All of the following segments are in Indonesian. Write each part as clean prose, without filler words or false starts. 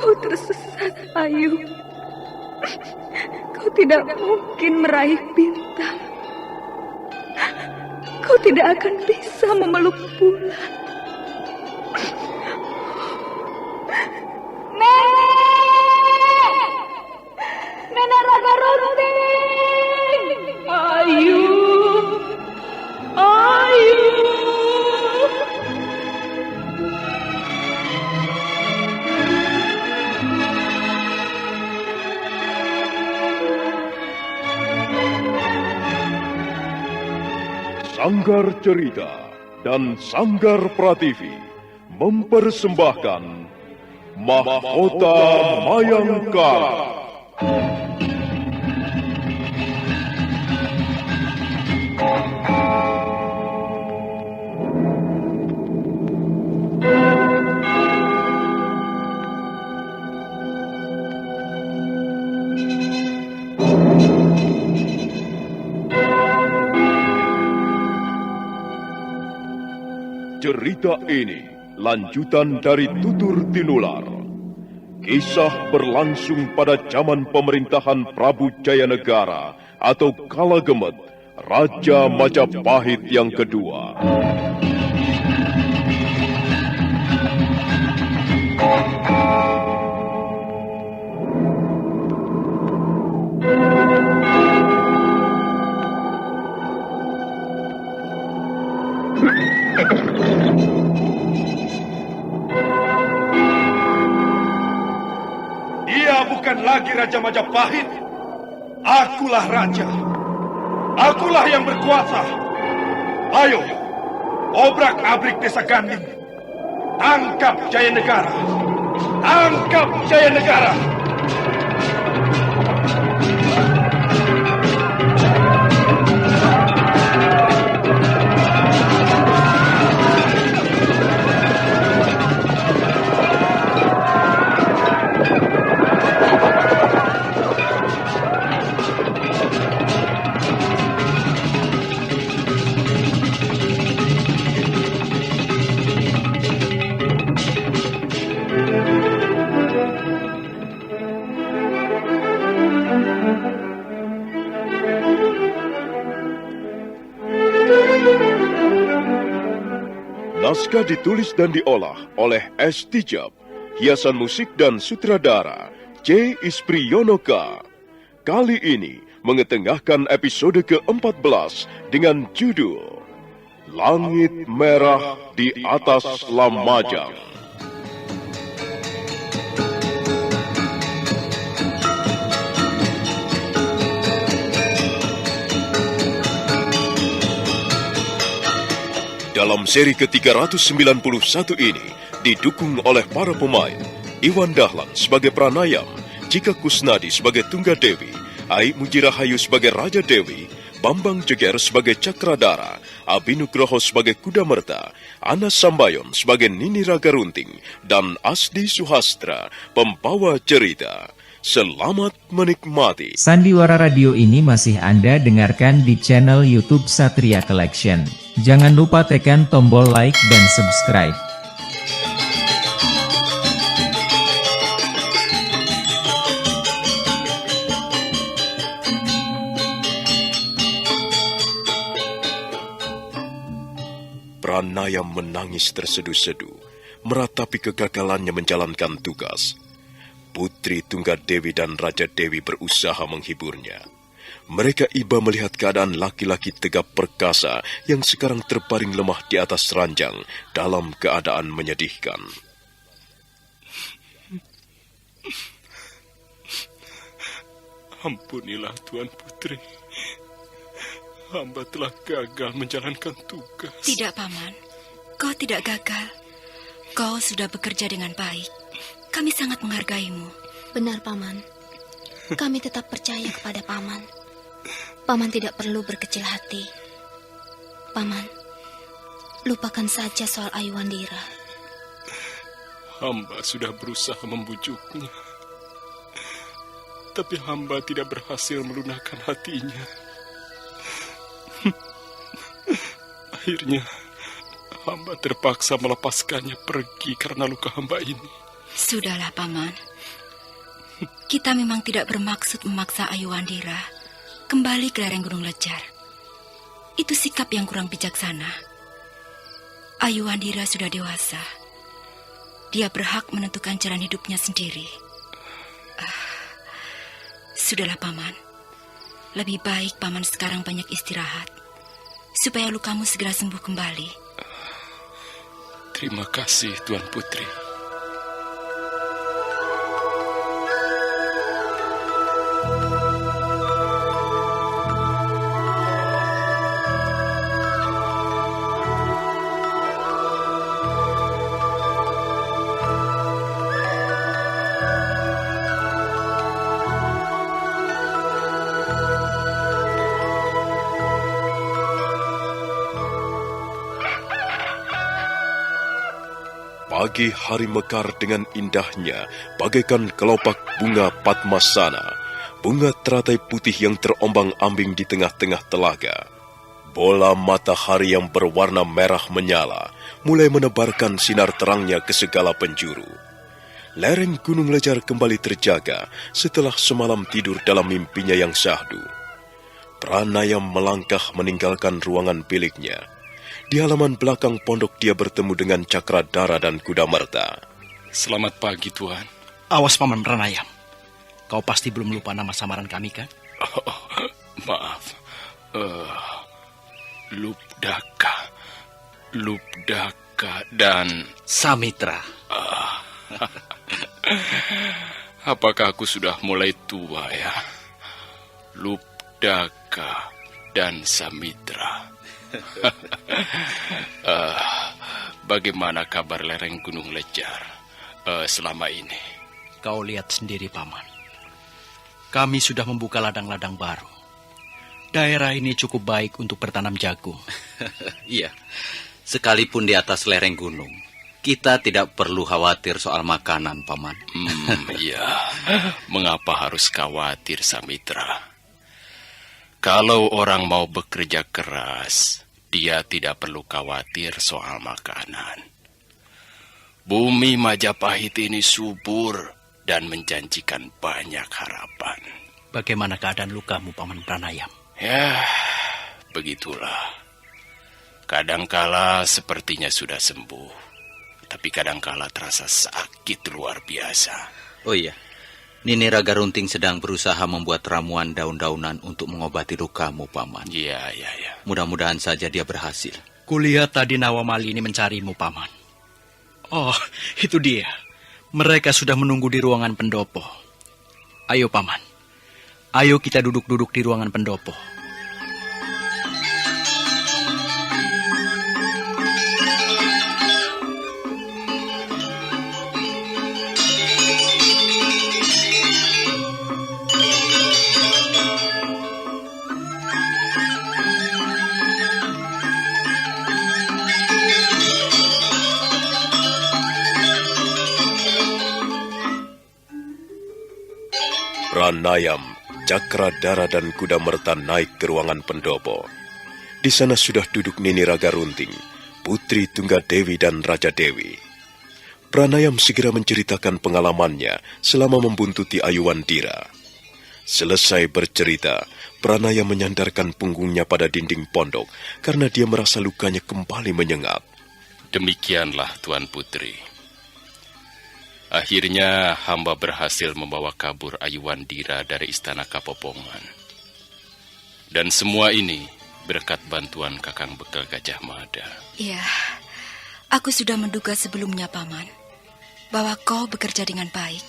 Kau tersesat, Ayu. Kau tidak mungkin meraih bintang. Kau tidak akan bisa memeluk bulan. Nenek Raga Runting! Ayu! Ayu! Sanggar Cerita dan Sanggar Prativi mempersembahkan Mahkota Mayangkara. Cerita ini lanjutan dari Tutur Tinular. Kisah berlangsung pada zaman pemerintahan Prabu Jayanegara atau Kalagemet, Raja Majapahit yang kedua. Dia bukan lagi Raja Majapahit. Akulah raja. Akulah yang berkuasa. Ayo, obrak-abrik desa Ganding. Tangkap Jayanegara. Tangkap Jayanegara. Naskah ditulis dan diolah oleh S. Tijab, hiasan musik dan sutradara C. Ispriyonoka. Kali ini mengetengahkan episode ke-14 dengan judul Langit Merah di Atas Lamajang. Dalam seri ke-391 ini didukung oleh para pemain Iwan Dahlan sebagai Pranayam, Cika Kusnadi sebagai Tunggadewi, Ai Mujirahayu sebagai Raja Dewi, Bambang Jeger sebagai Cakradara, Abi Nugroho sebagai Kudamerta, Ana Sambayon sebagai Nini Raga Runting, dan Asdi Suhastra, pembawa cerita. Selamat menikmati. Sandiwara Radio ini masih Anda dengarkan di channel YouTube Satria Collection. Jangan lupa tekan tombol like dan subscribe. Pranayam menangis terseduh-seduh, meratapi kegagalannya menjalankan tugas. Putri Tunggadewi dan Raja Dewi berusaha menghiburnya. Mereka iba melihat keadaan laki-laki tegap perkasa yang sekarang terbaring lemah di atas ranjang dalam keadaan menyedihkan. Ampunilah Tuan Putri. Hamba telah gagal menjalankan tugas. Tidak, Paman. Kau tidak gagal. Kau sudah bekerja dengan baik. Kami sangat menghargaimu. Benar, Paman. Kami tetap percaya kepada Paman. Paman tidak perlu berkecil hati. Paman, lupakan saja soal Ayu Wandira. Hamba sudah berusaha membujuknya. Tapi hamba tidak berhasil melunakkan hatinya. Akhirnya, hamba terpaksa melepaskannya pergi karena luka hamba ini. Sudahlah, Paman. Kita memang tidak bermaksud memaksa Ayu Wandira kembali ke lereng Gunung Lejar. Itu sikap yang kurang bijaksana. Ayu Wandira sudah dewasa. Dia berhak menentukan jalan hidupnya sendiri. Sudahlah, Paman. Lebih baik Paman sekarang banyak istirahat, supaya lukamu segera sembuh kembali. Terima kasih, Tuan Putri. Pagi hari mekar dengan indahnya, bagaikan kelopak bunga Padmasana, bunga teratai putih yang terombang-ambing di tengah-tengah telaga. Bola matahari yang berwarna merah menyala, mulai menebarkan sinar terangnya ke segala penjuru. Lereng Gunung Lejar kembali terjaga setelah semalam tidur dalam mimpinya yang syahdu. Pranayam melangkah meninggalkan ruangan biliknya. Di halaman belakang pondok dia bertemu dengan Cakradara dan Kudamerta. Selamat pagi, Tuan. Awas, Paman Pranayam. Kau pasti belum lupa nama samaran kami, kan? Maaf. Lubdaka dan Samitra. Apakah aku sudah mulai tua ya? Lubdaka dan Samitra. Bagaimana kabar lereng Gunung Lejar selama ini? Kau lihat sendiri, Paman. Kami sudah membuka ladang-ladang baru. Daerah ini cukup baik untuk bertanam jagung. Iya, sekalipun di atas lereng gunung, kita tidak perlu khawatir soal makanan, Paman. Iya, mengapa harus khawatir, Samitra? Kalau orang mau bekerja keras, dia tidak perlu khawatir soal makanan. Bumi Majapahit ini subur dan menjanjikan banyak harapan. Bagaimana keadaan lukamu, Paman Pranayam? Ya, begitulah. Kadangkala sepertinya sudah sembuh, tapi kadangkala terasa sakit luar biasa. Oh iya, Nini Raga Runting sedang berusaha membuat ramuan daun-daunan untuk mengobati lukamu, Paman. Iya. Mudah-mudahan saja dia berhasil. Kulihat tadi Nawamali ini mencarimu, Paman. Oh, itu dia. Mereka sudah menunggu di ruangan pendopo. Ayo, Paman. Ayo kita duduk-duduk di ruangan pendopo. Pranayam, Cakradara dan Kudamerta naik ke ruangan pendopo. Di sana sudah duduk Nini Raga Runting, Putri Tunggadewi dan Raja Dewi. Pranayam segera menceritakan pengalamannya selama membuntuti Ayu Wandira. Selesai bercerita, Pranayam menyandarkan punggungnya pada dinding pondok karena dia merasa lukanya kembali menyengat. Demikianlah, Tuan Putri. Akhirnya hamba berhasil membawa kabur Ayu Wandira dari istana Kapopongan. Dan semua ini berkat bantuan Kakang Bekal Gajah Mada. Ya, aku sudah menduga sebelumnya, Paman, bahwa kau bekerja dengan baik.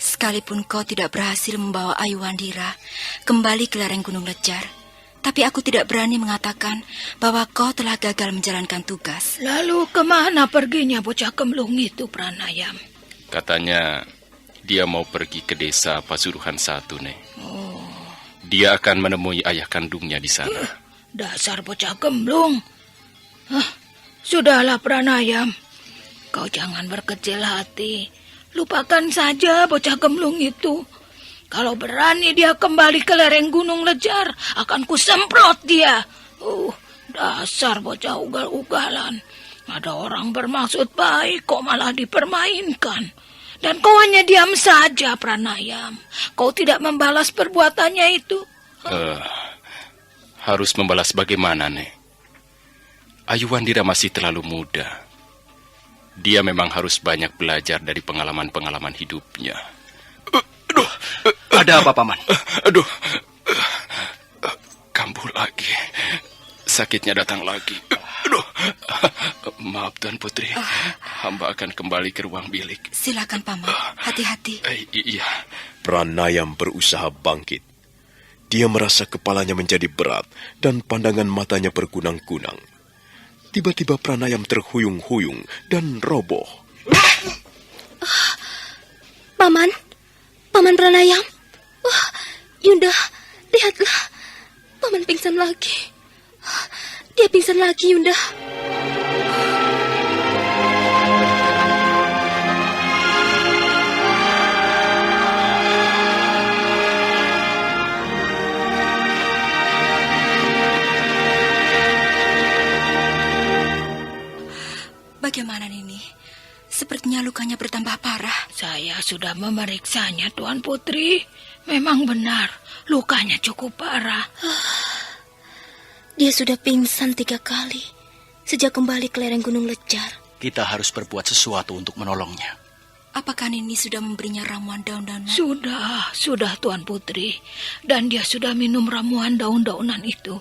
Sekalipun kau tidak berhasil membawa Ayu Wandira kembali ke lereng Gunung Lejar, tapi aku tidak berani mengatakan bahwa kau telah gagal menjalankan tugas. Lalu kemana perginya bocah kemlung itu, Pranayam? Katanya dia mau pergi ke desa Pasuruhan 1, Nek. Dia akan menemui ayah kandungnya di sana. Dasar bocah gemblung. Sudahlah, Pranayam. Kau jangan berkecil hati. Lupakan saja bocah gemblung itu. Kalau berani dia kembali ke lereng Gunung Lejar, akan kusemprot dia. Dasar bocah ugal-ugalan. Ada orang bermaksud baik kok malah dipermainkan. Dan kau hanya diam saja, Pranayam. Kau tidak membalas perbuatannya itu. Harus membalas bagaimana, Nek? Ayuwandira masih terlalu muda. Dia memang harus banyak belajar dari pengalaman-pengalaman hidupnya. Ada apa, Paman? Aduh, kambuh lagi. Sakitnya datang lagi. Aduh, maaf Tuan Putri. Hamba akan kembali ke ruang bilik. Silakan, Paman. Hati-hati. Iya. Pranayam berusaha bangkit. Dia merasa kepalanya menjadi berat dan pandangan matanya berkunang-kunang. Tiba-tiba Pranayam terhuyung-huyung dan roboh. Paman, Paman Pranayam. Wah, Yunda, lihatlah. Paman pingsan lagi. Dia pingsan lagi, Yunda. Bagaimana Nini? Sepertinya lukanya bertambah parah. Saya sudah memeriksanya, Tuan Putri. Memang benar, lukanya cukup parah. Dia sudah pingsan 3 kali sejak kembali ke lereng Gunung Lejar. Kita harus berbuat sesuatu untuk menolongnya. Apakah Nini sudah memberinya ramuan daun-daunan? Sudah Tuan Putri. Dan dia sudah minum ramuan daun-daunan itu.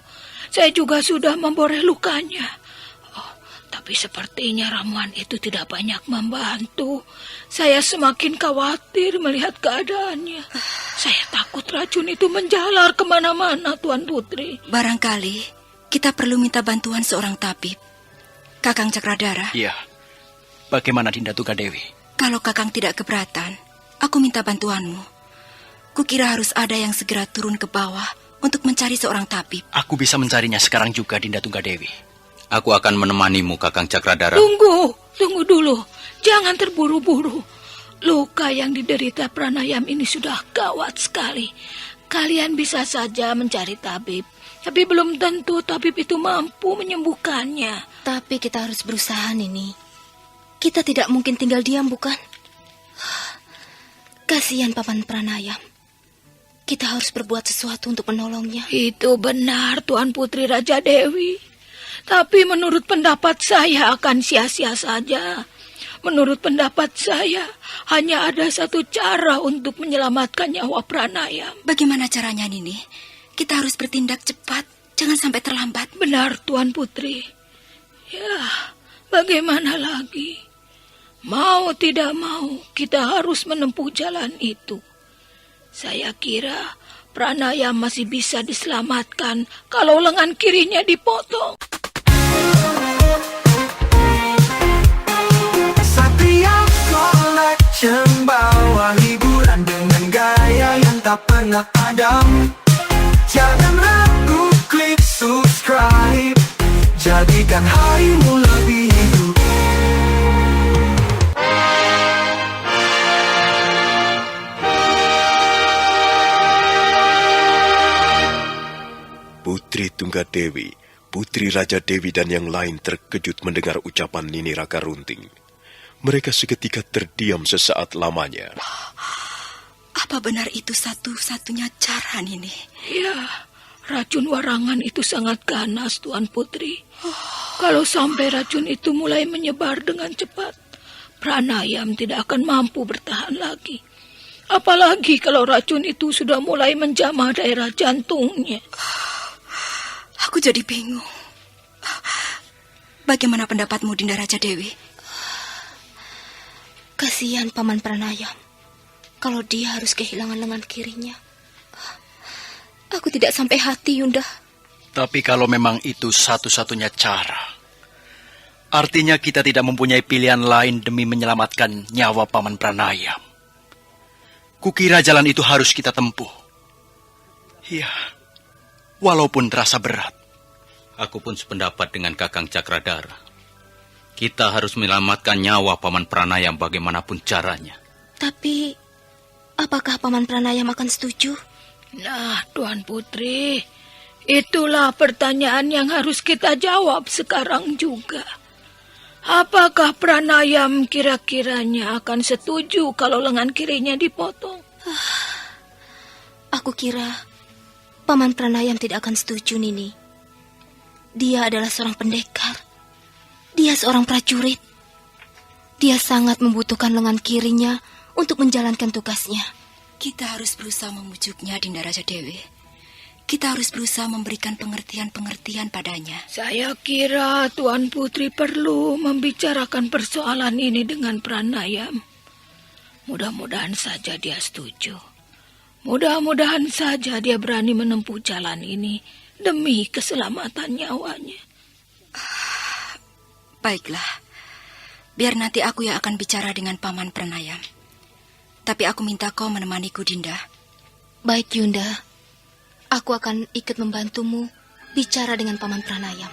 Saya juga sudah memboreh lukanya. Tapi sepertinya ramuan itu tidak banyak membantu. Saya semakin khawatir melihat keadaannya. Saya takut racun itu menjalar kemana-mana, Tuan Putri. Barangkali kita perlu minta bantuan seorang tabib. Kakang Cakradara. Iya. Bagaimana Dinda Tunggadewi? Kalau Kakang tidak keberatan, aku minta bantuanmu. Kukira harus ada yang segera turun ke bawah untuk mencari seorang tabib. Aku bisa mencarinya sekarang juga, Dinda Tunggadewi. Aku akan menemanimu, Kakang Cakradara. Tunggu dulu. Jangan terburu-buru. Luka yang diderita Pranayam ini sudah gawat sekali. Kalian bisa saja mencari tabib. Tapi belum tentu tabib itu mampu menyembuhkannya. Tapi kita harus berusaha, Nini. Kita tidak mungkin tinggal diam, bukan? Kasihan Paman Pranayam. Kita harus berbuat sesuatu untuk menolongnya. Itu benar, Tuan Putri Raja Dewi. Tapi menurut pendapat saya akan sia-sia saja. Menurut pendapat saya, hanya ada satu cara untuk menyelamatkan nyawa Pranayam. Bagaimana caranya, Nini? Kita harus bertindak cepat. Jangan sampai terlambat. Benar, Tuan Putri. Ya, bagaimana lagi? Mau tidak mau, kita harus menempuh jalan itu. Saya kira Pranayam masih bisa diselamatkan kalau lengan kirinya dipotong. Satria Collection bawa hiburan dengan gaya yang tak pernah padam. Jangan ragu, klik subscribe. Jadikan harimu lebih hidup. Putri Tunggadewi, Putri Raja Dewi dan yang lain terkejut mendengar ucapan Nini Raka Runting. Mereka seketika terdiam sesaat lamanya. Apa benar itu satu-satunya cara, Nini? Ya, racun warangan itu sangat ganas, Tuan Putri. Kalau sampai racun itu mulai menyebar dengan cepat, Pranayam tidak akan mampu bertahan lagi. Apalagi kalau racun itu sudah mulai menjamah daerah jantungnya. Aku jadi bingung. Bagaimana pendapatmu, Dinda Raja Dewi? Kasihan Paman Pranayam. Kalau dia harus kehilangan lengan kirinya. Aku tidak sampai hati, Yunda. Tapi kalau memang itu satu-satunya cara, artinya kita tidak mempunyai pilihan lain demi menyelamatkan nyawa Paman Pranayam. Kukira jalan itu harus kita tempuh. Iya, walaupun terasa berat. Aku pun sependapat dengan Kakang Cakradara. Kita harus menyelamatkan nyawa Paman Pranayam bagaimanapun caranya. Tapi, apakah Paman Pranayam akan setuju? Nah, Tuan Putri, itulah pertanyaan yang harus kita jawab sekarang juga. Apakah Pranayam kira-kiranya akan setuju kalau lengan kirinya dipotong? Aku kira Paman Pranayam tidak akan setuju, Nini. Dia adalah seorang pendekar. Dia seorang prajurit. Dia sangat membutuhkan lengan kirinya untuk menjalankan tugasnya. Kita harus berusaha memujuknya, Dinda Raja Dewi. Kita harus berusaha memberikan pengertian-pengertian padanya. Saya kira Tuan Putri perlu membicarakan persoalan ini dengan Pranayam. Mudah-mudahan saja dia setuju. Mudah-mudahan saja dia berani menempuh jalan ini demi keselamatan nyawanya. Baiklah, biar nanti aku yang akan bicara dengan Paman Pranayam. Tapi aku minta kau menemaniku, Dinda. Baik, Yunda. Aku akan ikut membantumu bicara dengan Paman Pranayam.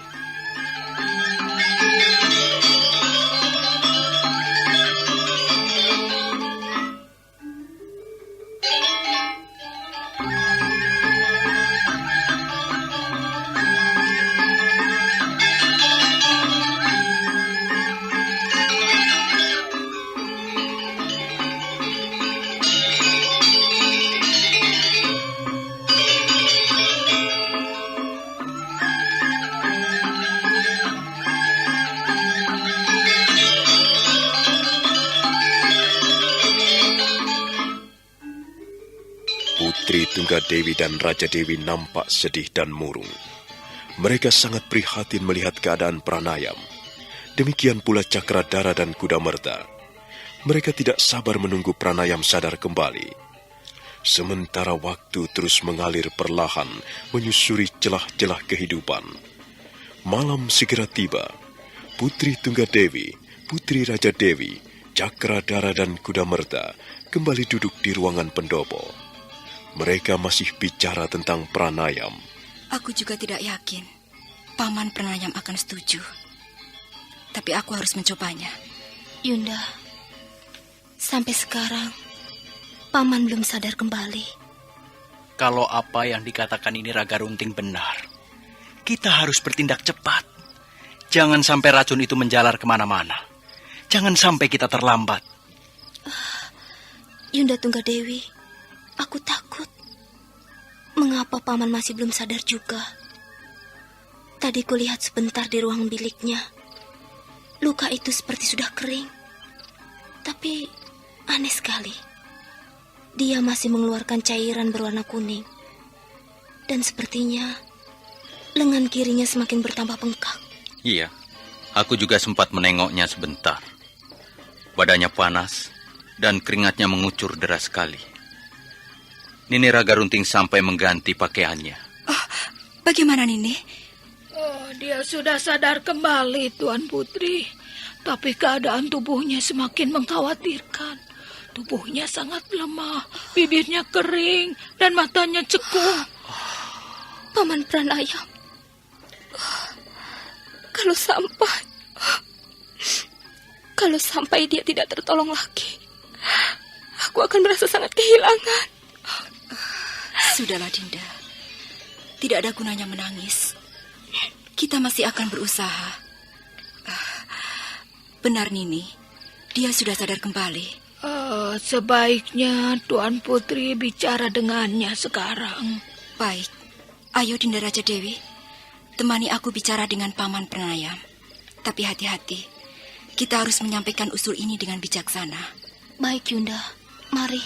Putri Tunggadewi dan Raja Dewi nampak sedih dan murung. Mereka sangat prihatin melihat keadaan Pranayam. Demikian pula Cakradara dan Kudamerta. Mereka tidak sabar menunggu Pranayam sadar kembali. Sementara waktu terus mengalir perlahan menyusuri celah-celah kehidupan. Malam segera tiba. Putri Tunggadewi, Putri Raja Dewi, Cakradara dan Kudamerta kembali duduk di ruangan pendopo. Mereka masih bicara tentang Pranayam. Aku juga tidak yakin Paman Pranayam akan setuju. Tapi aku harus mencobanya. Yunda, sampai sekarang Paman belum sadar kembali. Kalau apa yang dikatakan ini Raga Runting benar, kita harus bertindak cepat. Jangan sampai racun itu menjalar kemana-mana. Jangan sampai kita terlambat. Yunda Tunggadewi, aku takut. Mengapa Paman masih belum sadar juga? Tadi kulihat sebentar di ruang biliknya. Luka itu seperti sudah kering. Tapi aneh sekali. Dia masih mengeluarkan cairan berwarna kuning. Dan sepertinya lengan kirinya semakin bertambah bengkak. Iya, aku juga sempat menengoknya sebentar. Badannya panas dan keringatnya mengucur deras sekali. Nini Raga Runting sampai mengganti pakaiannya. Oh, bagaimana Nini? Oh, dia sudah sadar kembali, Tuan Putri. Tapi keadaan tubuhnya semakin mengkhawatirkan. Tubuhnya sangat lemah, bibirnya kering, dan matanya cekung. Paman Pranayam, kalau sampai dia tidak tertolong lagi, aku akan merasa sangat kehilangan. Sudahlah, Dinda. Tidak ada gunanya menangis. Kita masih akan berusaha. Benar, Nini. Dia sudah sadar kembali. Sebaiknya Tuan Putri bicara dengannya sekarang. Baik. Ayo, Dinda Raja Dewi. Temani aku bicara dengan Paman Pranayam. Tapi hati-hati. Kita harus menyampaikan usul ini dengan bijaksana. Baik, Yunda. Mari.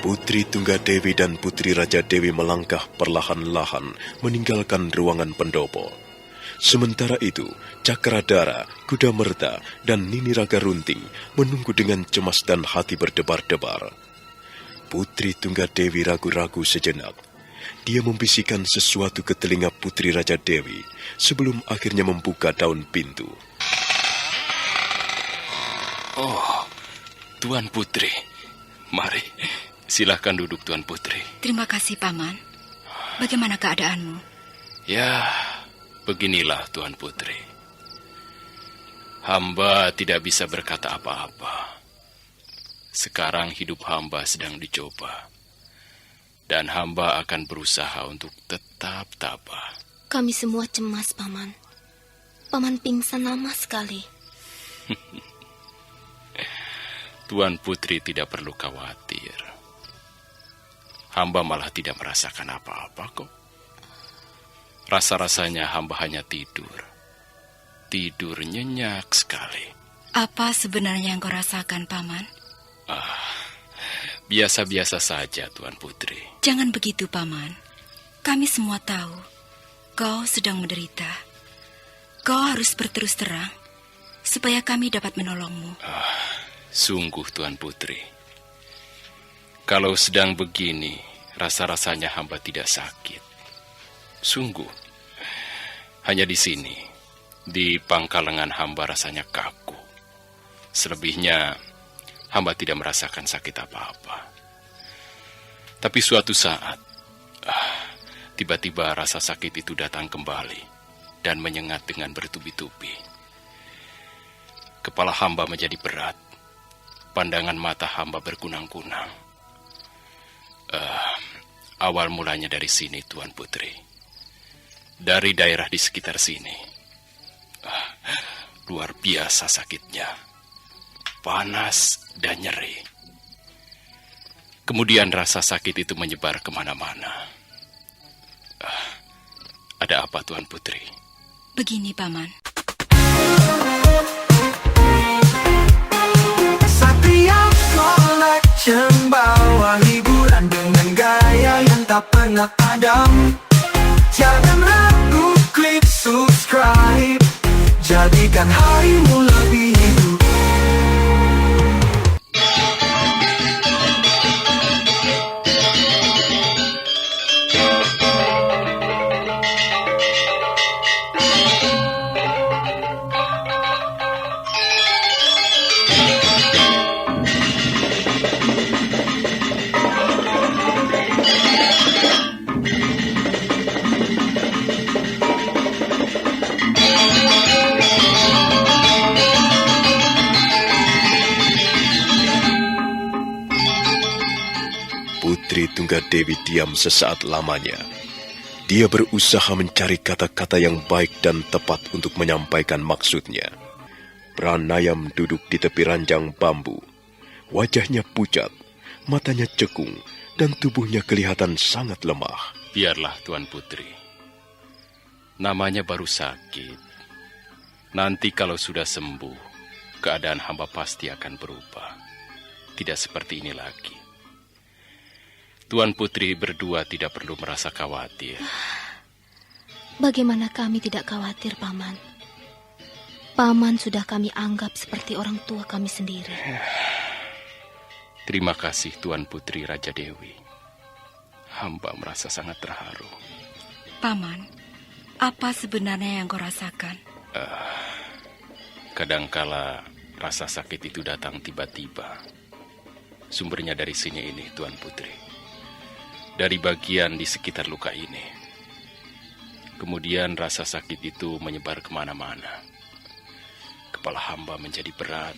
Putri Tunggadewi dan Putri Raja Dewi melangkah perlahan-lahan meninggalkan ruangan pendopo. Sementara itu, Cakradara, Kuda Merta, dan Nini Raga Runting menunggu dengan cemas dan hati berdebar-debar. Putri Tunggadewi ragu-ragu sejenak. Dia membisikkan sesuatu ke telinga Putri Raja Dewi sebelum akhirnya membuka daun pintu. Oh, Tuan Putri. Mari, silahkan duduk Tuan Putri. Terima kasih, Paman. Bagaimana keadaanmu? Ya, beginilah Tuan Putri. Hamba tidak bisa berkata apa-apa. Sekarang hidup hamba sedang dicoba. Dan hamba akan berusaha untuk tetap tabah. Kami semua cemas, Paman. Paman pingsan lama sekali. Tuan Putri tidak perlu khawatir. Hamba malah tidak merasakan apa-apa kok. Rasa-rasanya hamba hanya tidur. Tidur nyenyak sekali. Apa sebenarnya yang kau rasakan, Paman? Biasa-biasa saja, Tuan Putri. Jangan begitu, Paman. Kami semua tahu kau sedang menderita. Kau harus berterus terang supaya kami dapat menolongmu. Sungguh, Tuan Putri. Kalau sedang begini, rasa-rasanya hamba tidak sakit. Sungguh. Hanya di sini, di pangkal lengan hamba rasanya kaku. Selebihnya, hamba tidak merasakan sakit apa-apa. Tapi suatu saat, tiba-tiba rasa sakit itu datang kembali dan menyengat dengan bertubi-tubi. Kepala hamba menjadi berat. Pandangan mata hamba berkunang-kunang. Awal mulanya dari sini, Tuan Putri. Dari daerah di sekitar sini. Luar biasa sakitnya. Panas dan nyeri. Kemudian rasa sakit itu menyebar kemana-mana. Ada apa, Tuan Putri? Begini, Paman. Satria Collection bawa hiburan dengan gaya yang tak pernah padam. Jangan ragu, klik subscribe. Jadikan harimu lebih hidup. Putri Tunggadewi diam sesaat lamanya. Dia berusaha mencari kata-kata yang baik dan tepat untuk menyampaikan maksudnya. Pranayam duduk di tepi ranjang bambu. Wajahnya pucat, matanya cekung, dan tubuhnya kelihatan sangat lemah. Biarlah, Tuan Putri. Namanya baru sakit. Nanti kalau sudah sembuh, keadaan hamba pasti akan berubah. Tidak seperti ini lagi. Tuan Putri berdua tidak perlu merasa khawatir. Bagaimana kami tidak khawatir, Paman? Paman sudah kami anggap seperti orang tua kami sendiri. Terima kasih, Tuan Putri Raja Dewi. Hamba merasa sangat terharu. Paman, apa sebenarnya yang kau rasakan? Kadangkala rasa sakit itu datang tiba-tiba. Sumbernya dari sini ini, Tuan Putri. Dari bagian di sekitar luka ini. Kemudian rasa sakit itu menyebar kemana-mana. Kepala hamba menjadi berat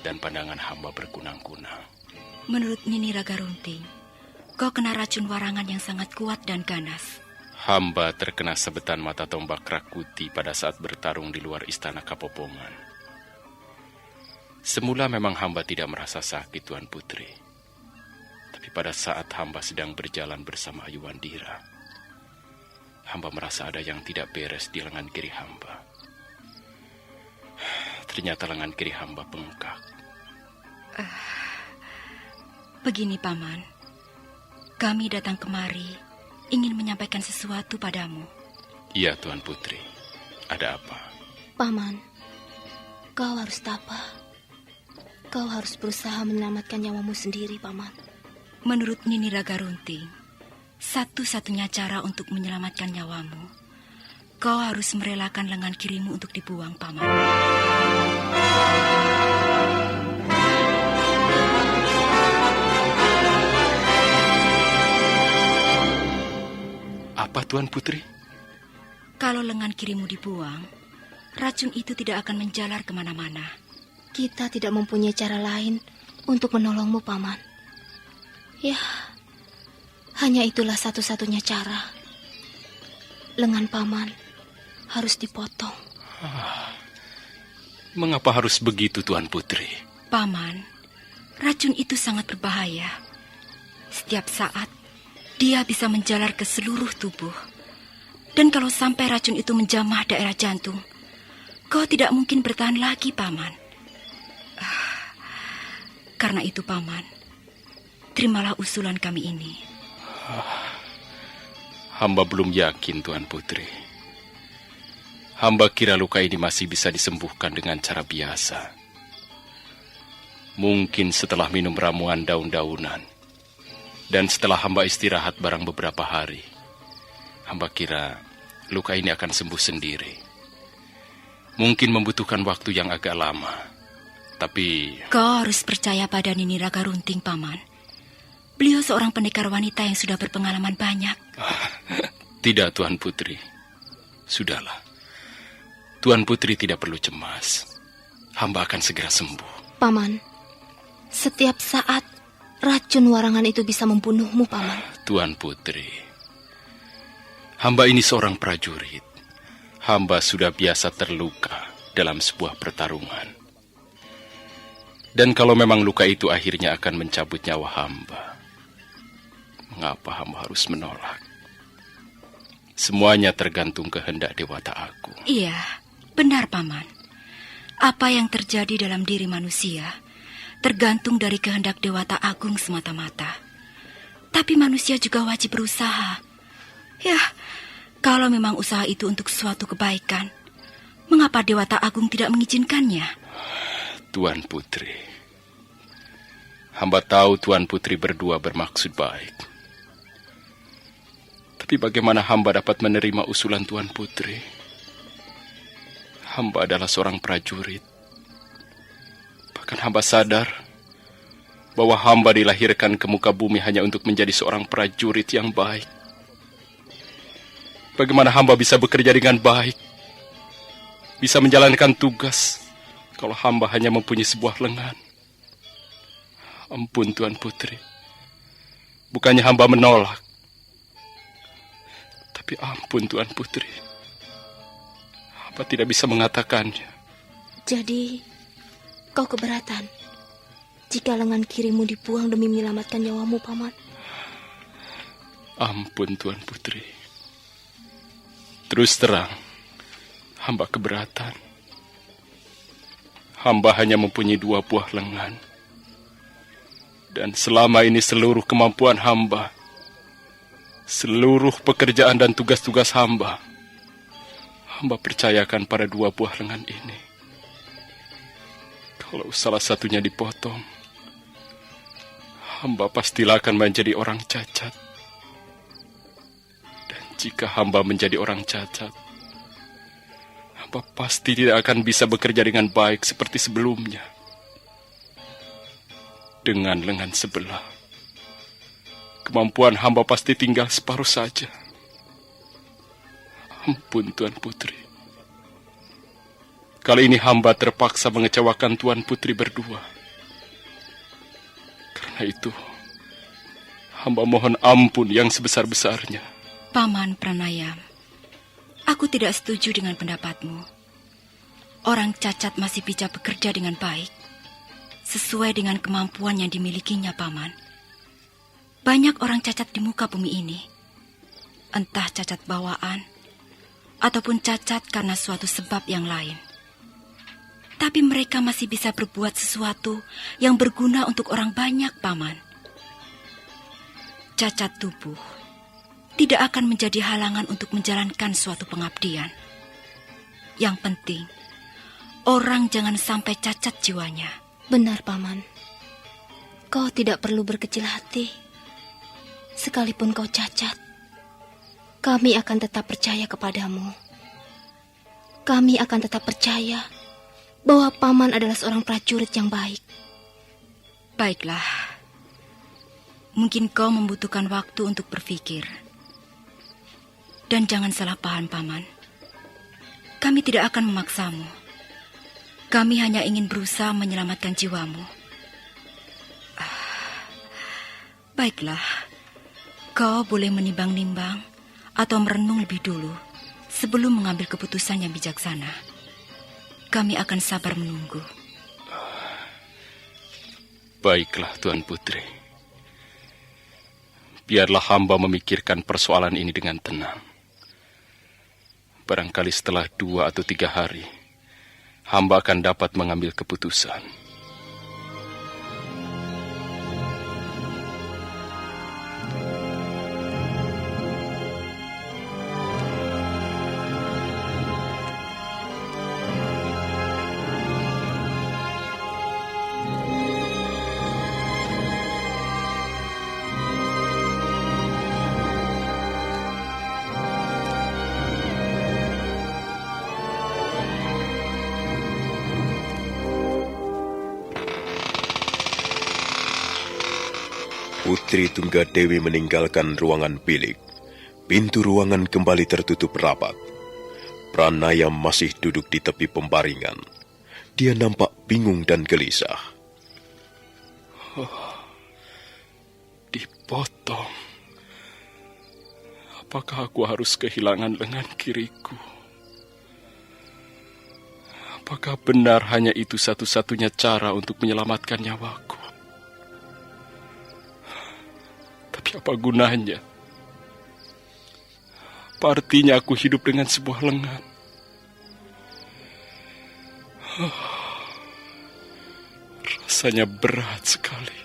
dan pandangan hamba berkunang-kunang. Menurut Nini Raga Runting, kau kena racun warangan yang sangat kuat dan ganas. Hamba terkena sabetan mata tombak Rakuti pada saat bertarung di luar istana Kapopongan. Semula memang hamba tidak merasa sakit, Tuan Putri. Tapi pada saat hamba sedang berjalan bersama Ayuwandira, hamba merasa ada yang tidak beres di lengan kiri hamba. Ternyata lengan kiri hamba bengkak. Begini, Paman. Kami datang kemari ingin menyampaikan sesuatu padamu. Iya, Tuan Putri. Ada apa? Paman, kau harus tabah. Kau harus berusaha menyelamatkan nyawamu sendiri, Paman. Menurut Nini Raga Runting, satu-satunya cara untuk menyelamatkan nyawamu, kau harus merelakan lengan kirimu untuk dibuang, Paman. Apa, Tuan Putri? Kalau lengan kirimu dibuang, racun itu tidak akan menjalar kemana-mana. Kita tidak mempunyai cara lain untuk menolongmu, Paman. Ya, hanya itulah satu-satunya cara. Lengan Paman harus dipotong. Mengapa harus begitu, Tuan Putri? Paman, racun itu sangat berbahaya. Setiap saat, dia bisa menjalar ke seluruh tubuh. Dan kalau sampai racun itu menjamah daerah jantung, kau tidak mungkin bertahan lagi, Paman. Karena itu, Paman, terimalah usulan kami ini. Hamba belum yakin, Tuan Putri. Hamba kira luka ini masih bisa disembuhkan dengan cara biasa. Mungkin setelah minum ramuan daun-daunan, dan setelah hamba istirahat barang beberapa hari, hamba kira luka ini akan sembuh sendiri. Mungkin membutuhkan waktu yang agak lama. Tapi... Kau harus percaya pada Nini Raga Runting, Paman. Beliau seorang pendekar wanita yang sudah berpengalaman banyak. Tidak, Tuan Putri. Sudahlah. Tuan Putri tidak perlu cemas. Hamba akan segera sembuh. Paman, setiap saat racun warangan itu bisa membunuhmu, Paman. Tuan Putri, hamba ini seorang prajurit. Hamba sudah biasa terluka dalam sebuah pertarungan. Dan kalau memang luka itu akhirnya akan mencabut nyawa hamba, mengapa hamba harus menolak? Semuanya tergantung kehendak Dewata Agung. Iya, benar, Paman. Apa yang terjadi dalam diri manusia tergantung dari kehendak Dewata Agung semata-mata. Tapi manusia juga wajib berusaha. Ya, kalau memang usaha itu untuk suatu kebaikan, mengapa Dewata Agung tidak mengizinkannya? Tuan Putri, hamba tahu Tuan Putri berdua bermaksud baik. Tapi bagaimana hamba dapat menerima usulan Tuan Putri? Hamba adalah seorang prajurit. Bahkan hamba sadar bahwa hamba dilahirkan ke muka bumi hanya untuk menjadi seorang prajurit yang baik. Bagaimana hamba bisa bekerja dengan baik, bisa menjalankan tugas, kalau hamba hanya mempunyai sebuah lengan? Ampun, Tuan Putri. Bukannya hamba menolak. Tapi ampun, Tuan Putri. Hamba tidak bisa mengatakannya. Jadi, kau keberatan jika lengan kirimu dibuang demi menyelamatkan nyawamu, Paman? Ampun, Tuan Putri. Terus terang, hamba keberatan. Hamba hanya mempunyai 2 buah lengan. Dan selama ini seluruh kemampuan hamba, seluruh pekerjaan dan tugas-tugas hamba percayakan pada 2 buah lengan ini. Kalau salah satunya dipotong, hamba pastilah akan menjadi orang cacat. Dan jika hamba menjadi orang cacat, hamba pasti tidak akan bisa bekerja dengan baik seperti sebelumnya. Dengan lengan sebelah, kemampuan hamba pasti tinggal separuh saja. Ampun, Tuan Putri. Kali ini hamba terpaksa mengecewakan Tuan Putri berdua. Karena itu, hamba mohon ampun yang sebesar-besarnya. Paman Pranayam, aku tidak setuju dengan pendapatmu. Orang cacat masih bisa bekerja dengan baik, sesuai dengan kemampuan yang dimilikinya, Paman. Banyak orang cacat di muka bumi ini, entah cacat bawaan, ataupun cacat karena suatu sebab yang lain. Tapi mereka masih bisa berbuat sesuatu yang berguna untuk orang banyak, Paman. Cacat tubuh tidak akan menjadi halangan untuk menjalankan suatu pengabdian. Yang penting, orang jangan sampai cacat jiwanya. Benar, Paman. Kau tidak perlu berkecil hati. Sekalipun kau cacat, kami akan tetap percaya kepadamu. Kami akan tetap percaya bahwa Paman adalah seorang prajurit yang baik. Baiklah. Mungkin kau membutuhkan waktu untuk berpikir. Dan jangan salah paham, Paman. Kami tidak akan memaksamu. Kami hanya ingin berusaha menyelamatkan jiwamu. Baiklah. Kau boleh menimbang-nimbang atau merenung lebih dulu sebelum mengambil keputusan yang bijaksana. Kami akan sabar menunggu. Baiklah, Tuan Putri. Biarlah hamba memikirkan persoalan ini dengan tenang. Barangkali setelah 2 atau 3 hari, hamba akan dapat mengambil keputusan. Putri Tunggadewi meninggalkan ruangan bilik. Pintu ruangan kembali tertutup rapat. Pranayam masih duduk di tepi pembaringan. Dia nampak bingung dan gelisah. Dipotong. Apakah aku harus kehilangan lengan kiriku? Apakah benar hanya itu satu-satunya cara untuk menyelamatkan nyawaku? Tapi apa gunanya? Apa artinya aku hidup dengan sebuah lengan? Rasanya berat sekali.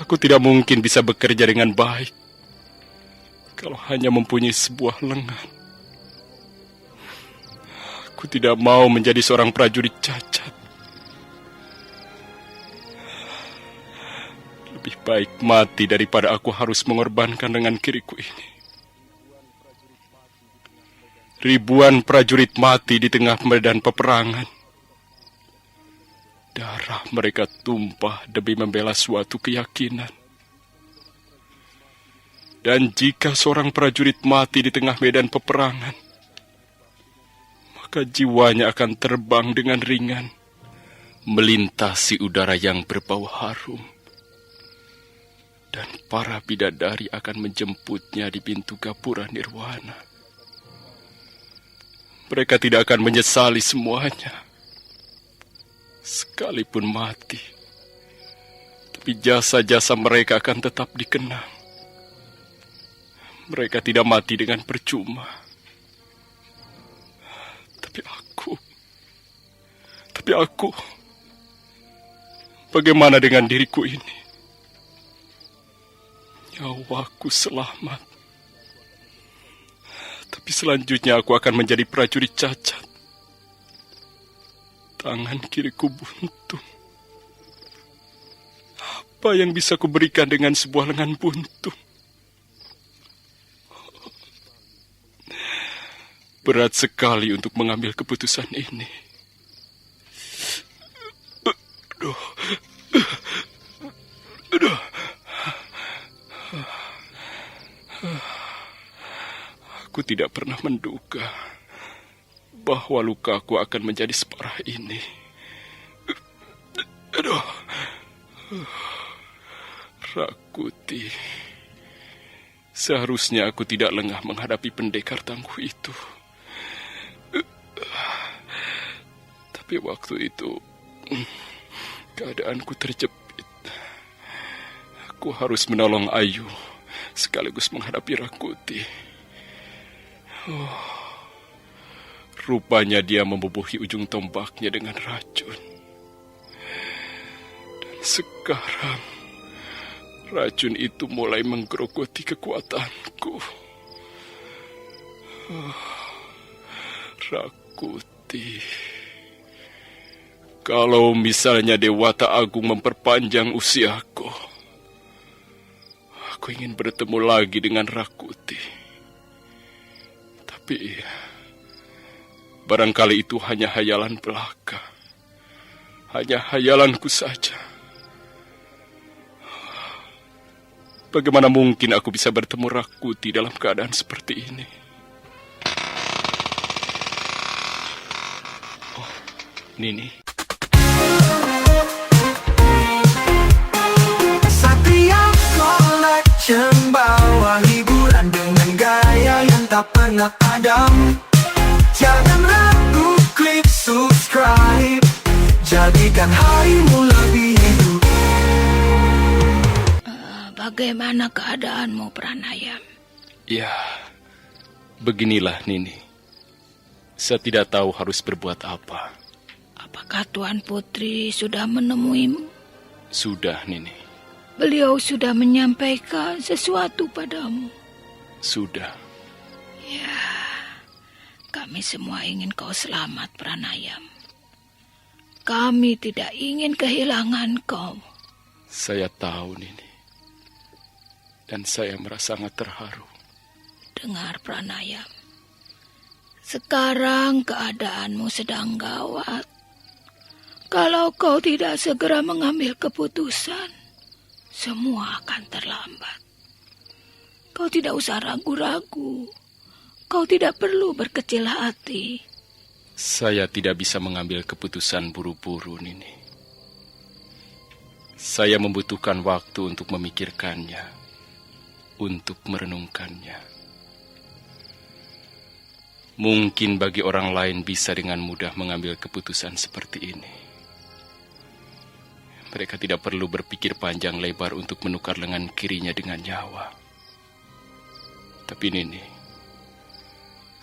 Aku tidak mungkin bisa bekerja dengan baik kalau hanya mempunyai sebuah lengan. Aku tidak mau menjadi seorang prajurit cacat. Lebih baik mati daripada aku harus mengorbankan lengan kiriku ini. Ribuan prajurit mati di tengah medan peperangan. Darah mereka tumpah demi membela suatu keyakinan. Dan jika seorang prajurit mati di tengah medan peperangan, maka jiwanya akan terbang dengan ringan, melintasi udara yang berbau harum. Dan para bidadari akan menjemputnya di pintu gapura nirwana. Mereka tidak akan menyesali semuanya. Sekalipun mati, tapi jasa-jasa mereka akan tetap dikenang. Mereka tidak mati dengan percuma. Tapi aku, bagaimana dengan diriku ini? Nyawaku selamat. Tapi selanjutnya aku akan menjadi prajurit cacat. Tangan kiriku buntung. Apa yang bisa kuberikan dengan sebuah lengan buntung? Berat sekali untuk mengambil keputusan ini. Aduh. Aku tidak pernah menduga bahwa lukaku akan menjadi separah ini. Aduh. Rakuti. Seharusnya aku tidak lengah menghadapi pendekar tangguh itu. Tapi waktu itu keadaanku terjepit. Aku harus menolong Ayu sekaligus menghadapi Rakuti. Rupanya dia membubuhi ujung tombaknya dengan racun. Dan sekarang racun itu mulai menggerogoti kekuatanku. Rakuti. Kalau misalnya Dewata Agung memperpanjang usiaku, aku ingin bertemu lagi dengan Rakuti. Tapi barangkali itu hanya hayalan belaka. Hanya hayalanku saja. Bagaimana mungkin aku bisa bertemu Rakuti dalam keadaan seperti ini? Oh, Nini. Satria Collection, bawa hiburan dengan gaya yang tak pernah padam. Jangan ragu, klik subscribe, jadikan harimu lebih hidup. Bagaimana keadaanmu, Pranayam? Ya, beginilah Nini. Saya tidak tahu harus berbuat apa. Apakah Tuan Putri sudah menemuimu? Sudah, Nini. Beliau sudah menyampaikan sesuatu padamu? Sudah. Ya, kami semua ingin kau selamat, Pranayam. Kami tidak ingin kehilangan kau. Saya tahu, Nini. Dan saya merasa sangat terharu. Dengar, Pranayam. Sekarang keadaanmu sedang gawat. Kalau kau tidak segera mengambil keputusan, semua akan terlambat. Kau tidak usah ragu-ragu. Kau tidak perlu berkecil hati. Saya tidak bisa mengambil keputusan buru-buru, Nini. Saya membutuhkan waktu untuk memikirkannya, untuk merenungkannya. Mungkin bagi orang lain bisa dengan mudah mengambil keputusan seperti ini. Mereka tidak perlu berpikir panjang lebar untuk menukar lengan kirinya dengan nyawa. Tapi Nini,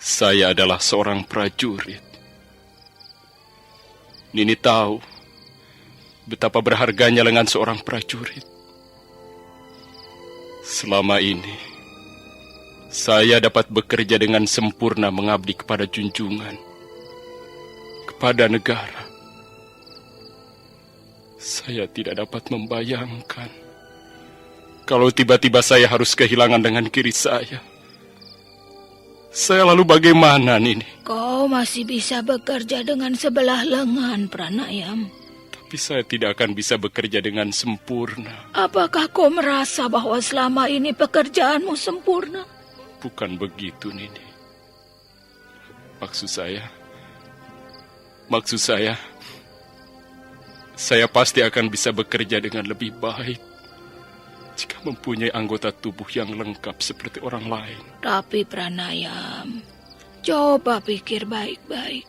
saya adalah seorang prajurit. Nini tahu betapa berharganya lengan seorang prajurit. Selama ini, saya dapat bekerja dengan sempurna mengabdi kepada junjungan, kepada negara. Saya tidak dapat membayangkan kalau tiba-tiba saya harus kehilangan lengan kiri saya. Saya lalu bagaimana, Nini? Kau masih bisa bekerja dengan sebelah lengan, Pranayam. Tapi saya tidak akan bisa bekerja dengan sempurna. Apakah kau merasa bahwa selama ini pekerjaanmu sempurna? Bukan begitu, Nini. Maksud saya pasti akan bisa bekerja dengan lebih baik jika mempunyai anggota tubuh yang lengkap seperti orang lain. Tapi Pranayam, coba pikir baik-baik.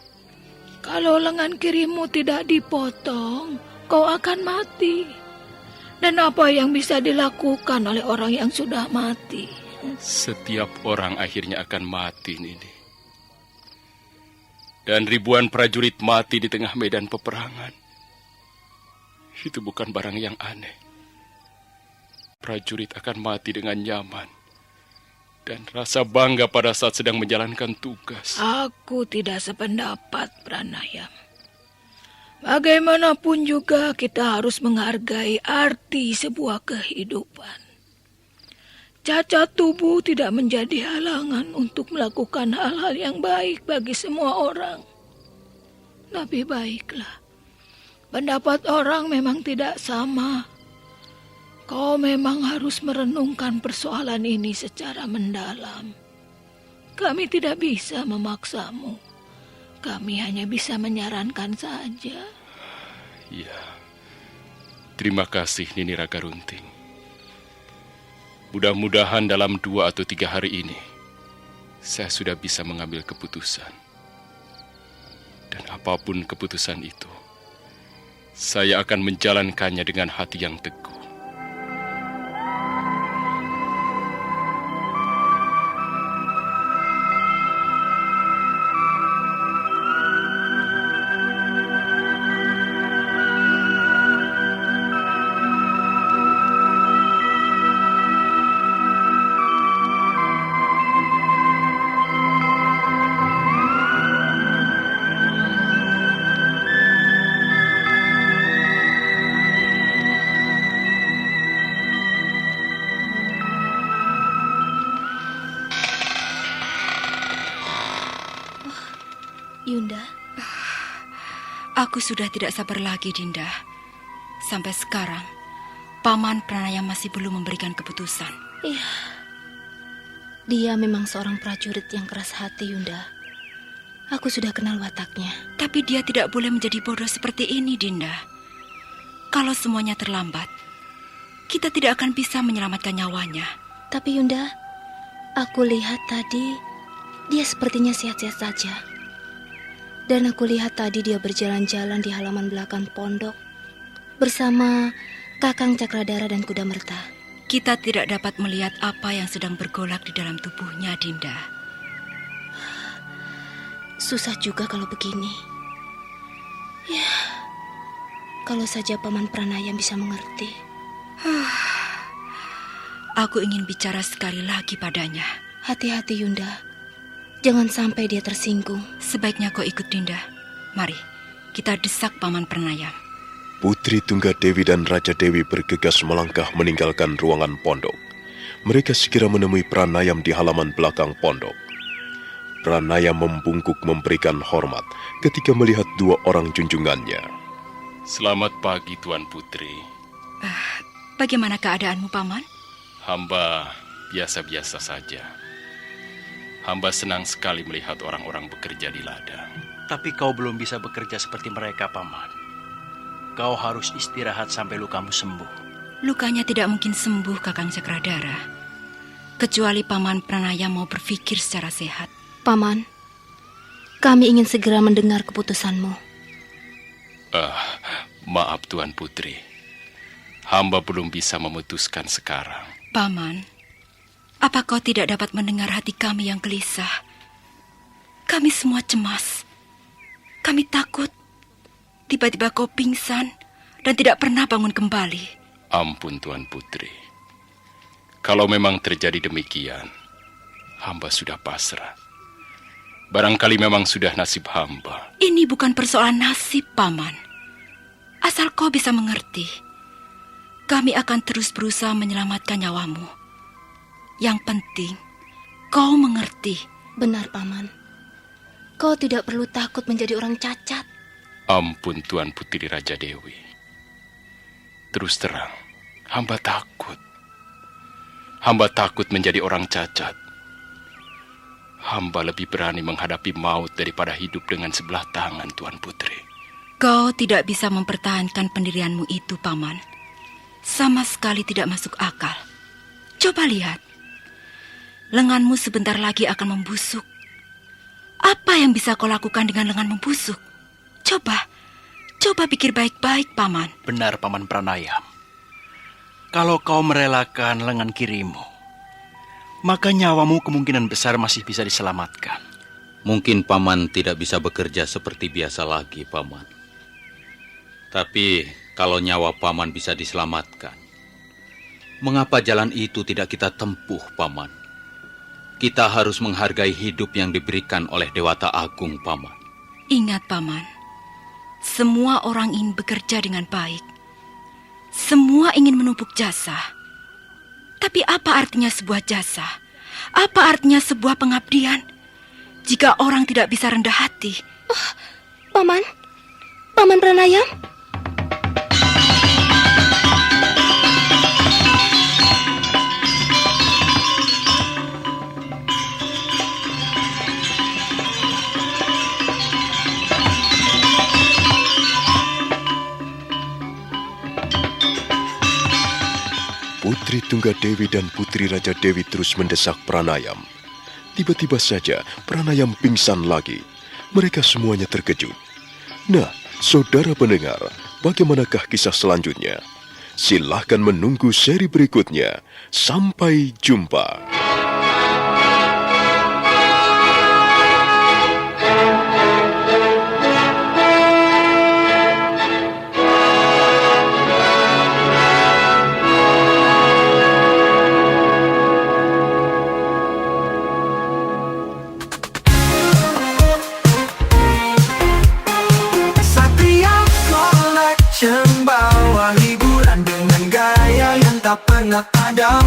Kalau lengan kirimu tidak dipotong, kau akan mati. Dan apa yang bisa dilakukan oleh orang yang sudah mati? Setiap orang akhirnya akan mati, Nini. Dan ribuan prajurit mati di tengah medan peperangan. Itu bukan barang yang aneh. Prajurit akan mati dengan nyaman dan rasa bangga pada saat sedang menjalankan tugas. Aku tidak sependapat, Pranayam. Bagaimanapun juga kita harus menghargai arti sebuah kehidupan. Cacat tubuh tidak menjadi halangan untuk melakukan hal-hal yang baik bagi semua orang. Lebih baiklah. Pendapat orang memang tidak sama. Kau memang harus merenungkan persoalan ini secara mendalam. Kami tidak bisa memaksamu. Kami hanya bisa menyarankan saja. Ya, terima kasih Nini Ragarunting. Mudah-mudahan dalam 2 atau 3 hari ini, saya sudah bisa mengambil keputusan. Dan apapun keputusan itu, saya akan menjalankannya dengan hati yang teguh. Yunda, Aku sudah tidak sabar lagi, Dinda. Sampai sekarang, Paman Pranaya masih belum memberikan keputusan. iya. Dia memang seorang prajurit yang keras hati, Yunda. Aku sudah kenal wataknya. Tapi dia tidak boleh menjadi bodoh seperti ini, Dinda. Kalau semuanya terlambat, kita tidak akan bisa menyelamatkan nyawanya. Tapi Yunda, aku lihat tadi dia sepertinya sehat-sehat saja. Dan aku lihat tadi dia berjalan-jalan di halaman belakang pondok bersama Kakang Cakradara dan Kuda Merta. Kita tidak dapat melihat apa yang sedang bergolak di dalam tubuhnya, Dinda. Susah juga kalau begini. Ya, kalau saja Paman Pranaya bisa mengerti. Aku ingin bicara sekali lagi padanya. Hati-hati, Yunda. Jangan sampai dia tersinggung. Sebaiknya kau ikut, Dinda. Mari, kita desak Paman Pranaya. Putri Tunggadewi dan Raja Dewi bergegas melangkah meninggalkan ruangan pondok. Mereka segera menemui Pranayam di halaman belakang pondok. Pranayam membungkuk memberikan hormat ketika melihat dua orang junjungannya. Selamat pagi, Tuan Putri. Bagaimana keadaanmu, Paman? Hamba biasa-biasa saja. Hamba senang sekali melihat orang-orang bekerja di ladang. Tapi kau belum bisa bekerja seperti mereka, Paman. Kau harus istirahat sampai lukamu sembuh. Lukanya tidak mungkin sembuh, Kakang Cakradara. Kecuali Paman Pranaya mau berpikir secara sehat. Paman, kami ingin segera mendengar keputusanmu. Maaf, Tuan Putri. Hamba belum bisa memutuskan sekarang. Paman, apa kau tidak dapat mendengar hati kami yang gelisah? Kami semua cemas. Kami takut. Tiba-tiba kau pingsan dan tidak pernah bangun kembali. Ampun, Tuan Putri. Kalau memang terjadi demikian, hamba sudah pasrah. Barangkali memang sudah nasib hamba. Ini bukan persoalan nasib, Paman. Asal kau bisa mengerti, kami akan terus berusaha menyelamatkan nyawamu. Yang penting, kau mengerti. Benar, Paman. Kau tidak perlu takut menjadi orang cacat. Ampun, Tuan Putri Raja Dewi. Terus terang, hamba takut. Hamba takut menjadi orang cacat. Hamba lebih berani menghadapi maut daripada hidup dengan sebelah tangan, Tuan Putri. Kau tidak bisa mempertahankan pendirianmu itu, Paman. Sama sekali tidak masuk akal. Coba lihat. Lenganmu sebentar lagi akan membusuk. Apa yang bisa kau lakukan dengan lengan membusuk? Coba pikir baik-baik, Paman. Benar, Paman Pranayam. Kalau kau merelakan lengan kirimu, maka nyawamu kemungkinan besar masih bisa diselamatkan. Mungkin Paman tidak bisa bekerja seperti biasa lagi, Paman. Tapi kalau nyawa Paman bisa diselamatkan, mengapa jalan itu tidak kita tempuh, Paman? Kita harus menghargai hidup yang diberikan oleh Dewata Agung, Paman. Ingat, Paman. Semua orang ingin bekerja dengan baik. Semua ingin menumpuk jasa. Tapi apa artinya sebuah jasa? Apa artinya sebuah pengabdian jika orang tidak bisa rendah hati? Paman Pranayam. Putri Tunggadewi dan Putri Raja Dewi terus mendesak Pranayam. Tiba-tiba saja Pranayam pingsan lagi. Mereka semuanya terkejut. Nah, saudara pendengar, bagaimanakah kisah selanjutnya? Silahkan menunggu seri berikutnya. Sampai jumpa. Bawa hiburan dengan gaya yang tak pernah ada.